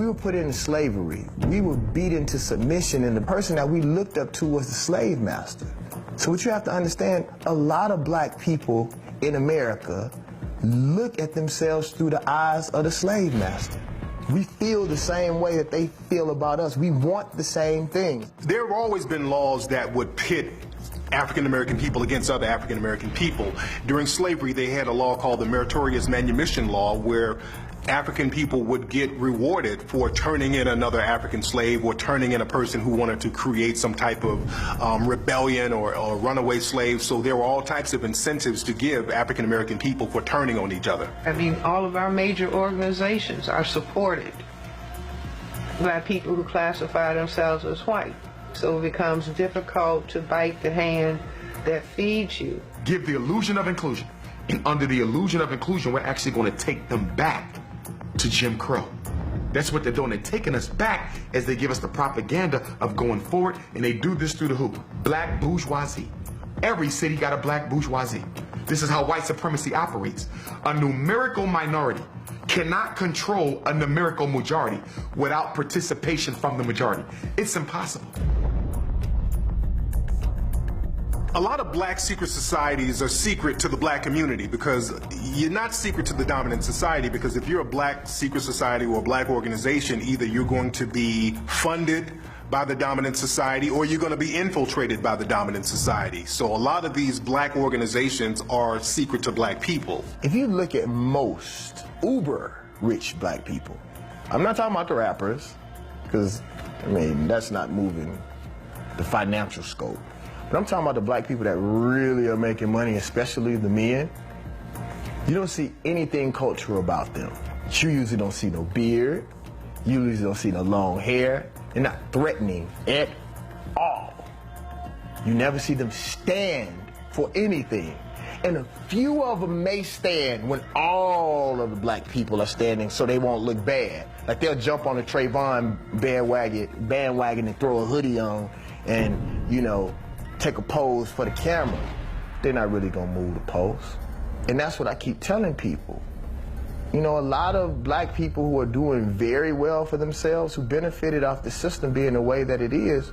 were put into slavery, we were beat into submission, and the person that we looked up to was the slave master. So what you have to understand, a lot of black people in America look at themselves through the eyes of the slave master. We feel the same way that they feel about us. We want the same thing. There have always been laws that would pit African-American people against other African-American people. During slavery, they had a law called the Meritorious Manumission Law, where African people would get rewarded for turning in another African slave or turning in a person who wanted to create some type of rebellion or runaway slave. So there were all types of incentives to give African-American people for turning on each other. I mean, all of our major organizations are supported by people who classify themselves as white. So it becomes difficult to bite the hand that feeds you. Give the illusion of inclusion. And under the illusion of inclusion, we're actually going to take them back to Jim Crow. That's what they're doing. They're taking us back as they give us the propaganda of going forward, and they do this through the hoop. Black bourgeoisie. Every city got a black bourgeoisie. This is how white supremacy operates. A numerical minority cannot control a numerical majority without participation from the majority. It's impossible. A lot of black secret societies are secret to the black community because you're not secret to the dominant society, because if you're a black secret society or a black organization, either you're going to be funded by the dominant society or you're going to be infiltrated by the dominant society. So a lot of these black organizations are secret to black people. If you look at most uber rich black people, I'm not talking about the rappers, because, I mean, that's not moving the financial scope. But I'm talking about the black people that really are making money, especially the men. You don't see anything cultural about them. You usually don't see no beard. You usually don't see no long hair. They're not threatening at all. You never see them stand for anything. And a few of them may stand when all of the black people are standing so they won't look bad. Like they'll jump on a Trayvon bandwagon and throw a hoodie on and, you know, take a pose for the camera. They're not really gonna move the pose. And that's what I keep telling people. You know, a lot of black people who are doing very well for themselves, who benefited off the system being the way that it is,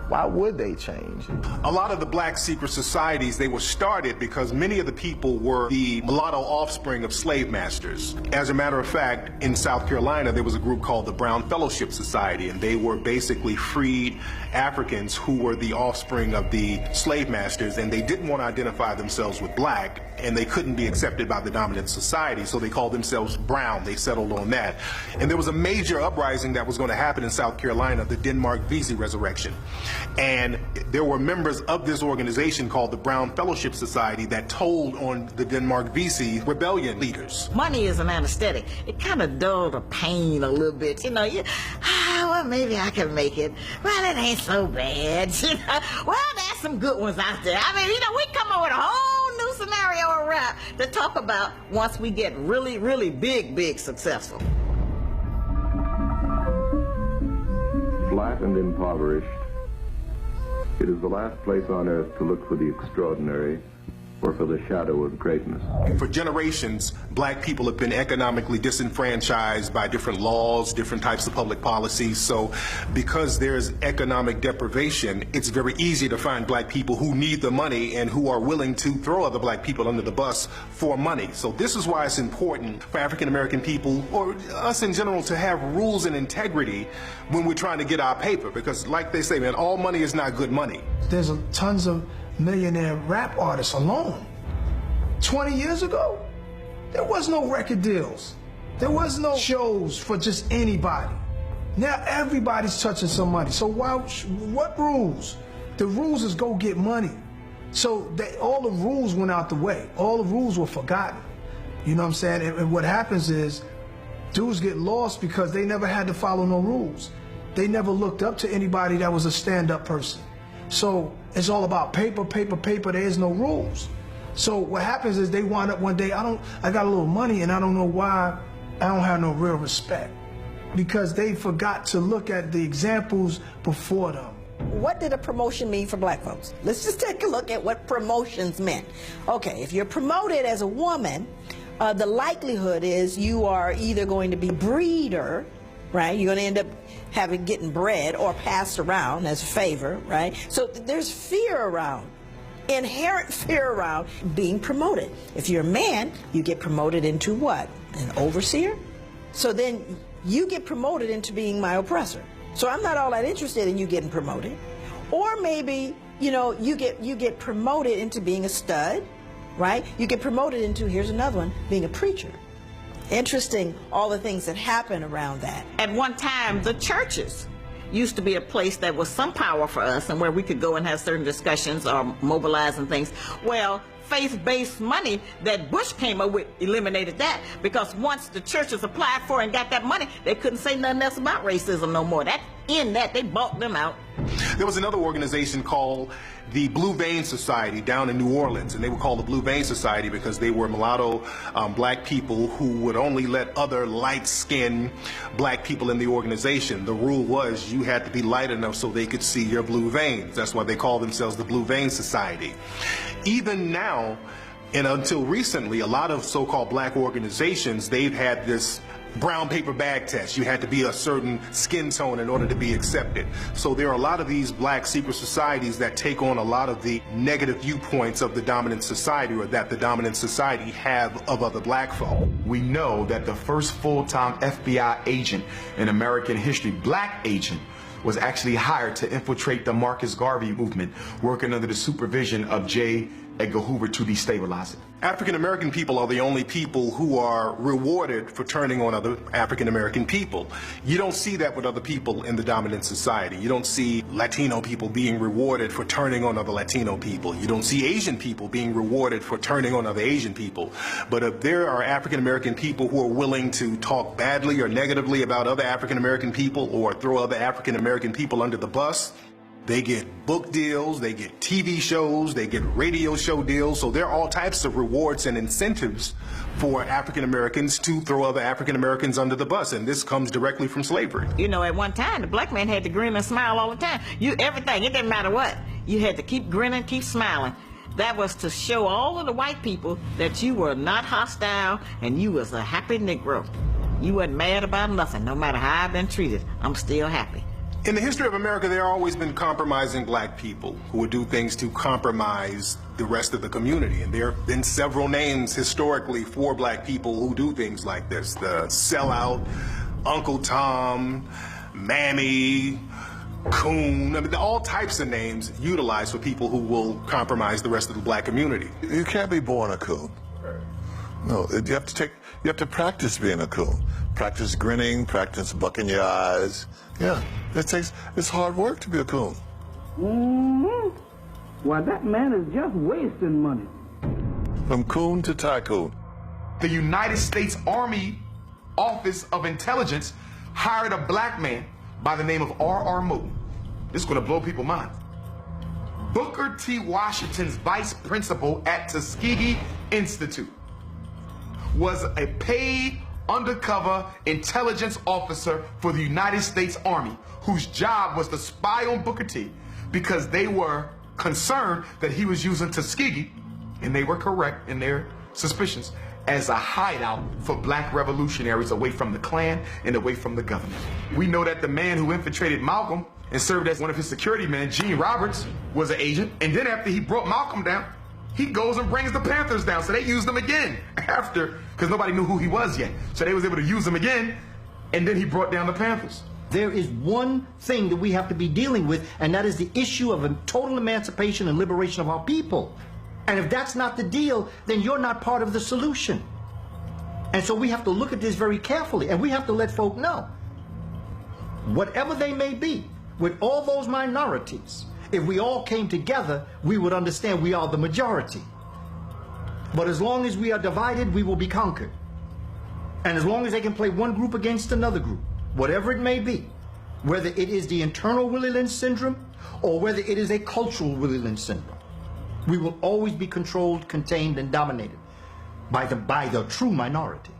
why would they change? A lot of the black secret societies, they were started because many of the people were the mulatto offspring of slave masters. As a matter of fact, in South Carolina, there was a group called the Brown Fellowship Society, and they were basically freed Africans who were the offspring of the slave masters, and they didn't want to identify themselves with black, and they couldn't be accepted by the dominant society, so they called themselves brown. They settled on that. And there was a major uprising that was going to happen in South Carolina, the Denmark Vesey resurrection. And there were members of this organization called the Brown Fellowship Society that told on the Denmark Vesey rebellion leaders. Money is an anesthetic. It kind of dulled the pain a little bit. You know, well, maybe I can make it. Well, it ain't so bad. You know? Well, there's some good ones out there. I mean, you know, we come up with a whole new scenario of rap to talk about once we get really, really big successful. Flat and impoverished, it is the last place on earth to look for the extraordinary or for the shadow of greatness. For generations, black people have been economically disenfranchised by different laws, different types of public policies. So because there's economic deprivation, it's very easy to find black people who need the money and who are willing to throw other black people under the bus for money. So this is why it's important for African American people, or us in general, to have rules and integrity when we're trying to get our paper. Because like they say, man, all money is not good money. There's tons of millionaire rap artists alone. 20 years ago, there was no record deals. There was no shows for just anybody. Now everybody's touching some money. So what rules? The rules is go get money. So all the rules went out the way. All the rules were forgotten. You know what I'm saying? And what happens is dudes get lost because they never had to follow no rules. They never looked up to anybody that was a stand-up person. So it's all about paper. There is no rules. So what happens is they wind up one day, I got a little money and I don't know why I don't have no real respect. Because they forgot to look at the examples before them. What did a promotion mean for black folks? Let's just take a look at what promotions meant. Okay, if you're promoted as a woman, the likelihood is you are either going to be breeder right? You're going to end up getting bread or passed around as a favor, right? So there's fear around, inherent fear around being promoted. If you're a man, you get promoted into what? An overseer? So then you get promoted into being my oppressor. So I'm not all that interested in you getting promoted. Or maybe, you know, you get promoted into being a stud, right? You get promoted into, here's another one, being a preacher. Interesting, all the things that happen around that. At one time, the churches used to be a place that was some power for us and where we could go and have certain discussions or mobilize and things. Well, faith-based money that Bush came up with eliminated that, because once the churches applied for and got that money, they couldn't say nothing else about racism no more. They bought them out. There was another organization called the Blue Vein Society down in New Orleans, and they were called the Blue Vein Society because they were mulatto black people who would only let other light-skinned black people in the organization. The rule was you had to be light enough so they could see your blue veins. That's why they call themselves the Blue Vein Society. Even now, and until recently, a lot of so-called black organizations, they've had this brown paper bag test. You had to be a certain skin tone in order to be accepted. So there are a lot of these black secret societies that take on a lot of the negative viewpoints of the dominant society, or that the dominant society have of other black folk. We know that the first full-time FBI agent in American history, black agent, was actually hired to infiltrate the Marcus Garvey movement, working under the supervision of J. Edgar Hoover to destabilize it. African American people are the only people who are rewarded for turning on other African American people. You don't see that with other people in the dominant society. You don't see Latino people being rewarded for turning on other Latino people. You don't see Asian people being rewarded for turning on other Asian people. But if there are African American people who are willing to talk badly or negatively about other African American people or throw other African American people under the bus, they get book deals, they get TV shows, they get radio show deals. So there are all types of rewards and incentives for African Americans to throw other African Americans under the bus. And this comes directly from slavery. You know, at one time, the black man had to grin and smile all the time. Everything, it didn't matter what. You had to keep grinning, keep smiling. That was to show all of the white people that you were not hostile and you was a happy Negro. You wasn't mad about nothing. No matter how I've been treated, I'm still happy. In the history of America, there have always been compromising black people who would do things to compromise the rest of the community. And there have been several names historically for black people who do things like this. The sellout, Uncle Tom, Mammy, Coon, I mean, all types of names utilized for people who will compromise the rest of the black community. You can't be born a coon. No, you have to practice being a coon. Practice grinning, practice bucking your eyes. Yeah, it's hard work to be a coon. Mm-hmm. Well, that man is just wasting money. From coon to tycoon. The United States Army Office of Intelligence hired a black man by the name of R.R. Moon. This is going to blow people's minds. Booker T. Washington's vice principal at Tuskegee Institute was a paid undercover intelligence officer for the United States Army, whose job was to spy on Booker T because they were concerned that he was using Tuskegee, and they were correct in their suspicions, as a hideout for black revolutionaries away from the Klan and away from the government. We know that the man who infiltrated Malcolm and served as one of his security men, Gene Roberts, was an agent, and then after he brought Malcolm down, he goes and brings the Panthers down. So they used him again after, because nobody knew who he was yet. So they was able to use him again, and then he brought down the Panthers. There is one thing that we have to be dealing with, and that is the issue of a total emancipation and liberation of our people. And if that's not the deal, then you're not part of the solution. And so we have to look at this very carefully, and we have to let folk know, whatever they may be, with all those minorities, if we all came together, we would understand we are the majority. But as long as we are divided, we will be conquered. And as long as they can play one group against another group, whatever it may be, whether it is the internal Willie Lynch syndrome or whether it is a cultural Willie Lynch syndrome, we will always be controlled, contained, and dominated by the true minority.